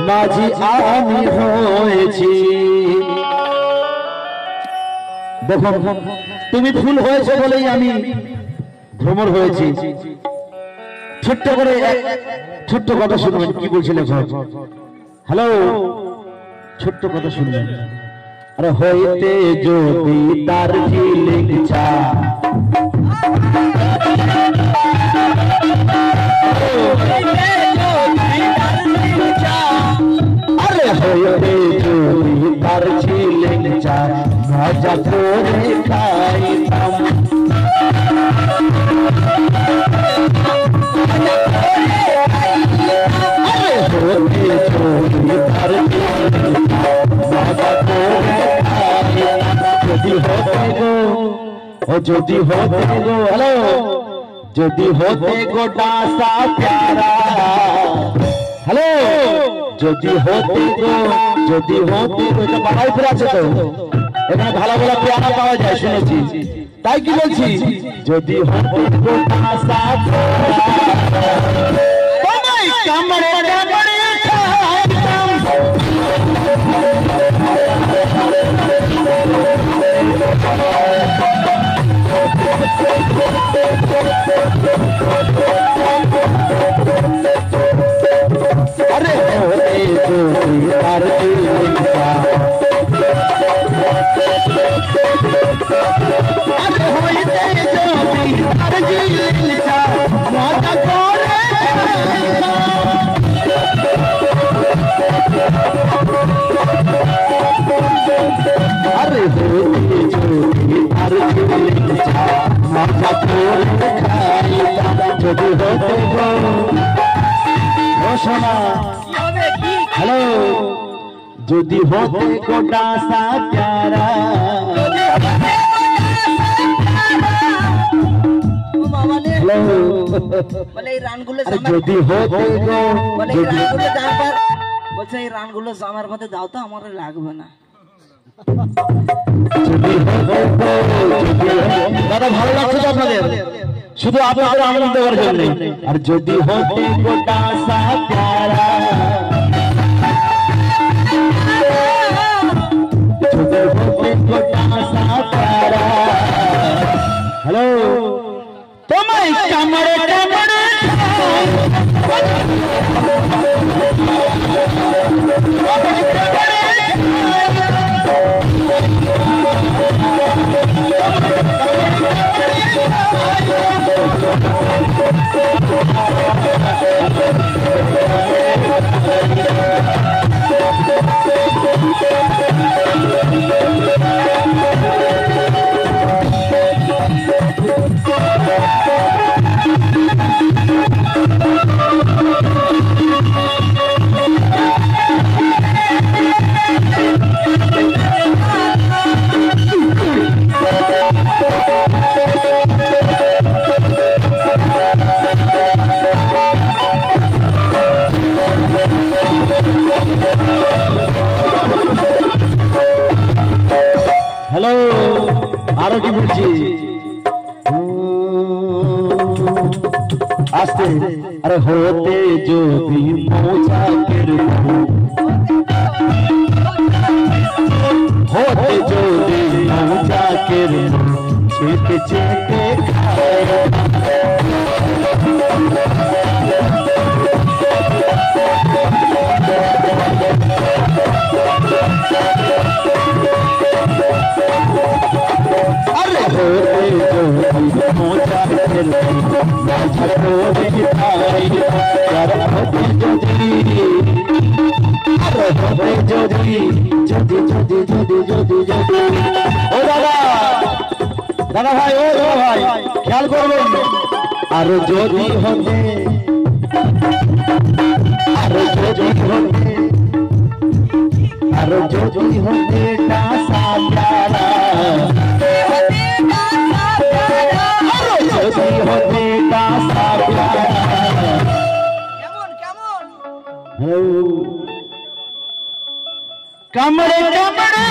মাঝি আমি হয়েছি। দেখো তুমি ফুল হয়েছে বলেই আমি ভ্রমর হয়েছি। ছোট্ট করে ছোট্ট কথা শুনবেন কি বলছিল। হ্যালো, ছোট্ট কথা শুনবেন। আরে হইতে যদি তার ফিলিং ছা, আরে হইতে যদি তার ফিলিং ছা, মজা করে খাইতাম। আরে হইতে যদি তার ফিলিং ছা, মজা করে যদি হতে গো, ও যদি হতে গো, হ্যালো, যদি হতে গো ডাসা প্যারা, হ্যালো, যদি হতে গো, যদি হতে গো, এটা বাড়াইপুর আছে তো, এখানে ভালো ভালো পেয়ারা পাওয়া যায় শুনেছি, তাই কি বলছি, যদি হতে গো ডাসা প্যারা, কামড়ে কামড়ে খাইতাম। अरे होते जो तार दिलचा, अरे होते जो तार दिलचा, मौजा करे अरे होते जो तार दिलचा, मौजा करे खाइता। যদি হতে গো সোনা, হ্যালো, যদি হতে গো ডাসা প্যারা, যদি হতে গো, বলছে এই রানগুলো আমার মধ্যে দাও তো, আমার লাগবে না। দাদা ভালো লাগছে তো আপনাদের? শুধু আপনাদের আনন্দ দেওয়ার জন্য। আর যদি হতে গো ডাসা প্যারা, যদি হতে গো ডাসা প্যারা, হ্যালো, তোমায় কামড়ে কামড়ে হ্যালো, আরো কি বলছি আস্তে। আরে হতে যদি মৌচাকের ফুল, হতে যদি মৌচাকের চেপে চেপে খায়, अरे होते जो मोचा फिर माझा कोई दिखाई कर होते जो दी, अरे होते जो दी, जदी जदी जदी जदी जदी। ओ दादा, दादा भाई, ओ दादा भाई, ख्याल করবেন। আর যদি হতে, আর যদি হতে, আর যদি হতে ডাসা প্যারা, যদি হতে ডাসা প্যারা, কেমন কেমন কামড়ে কামড়ে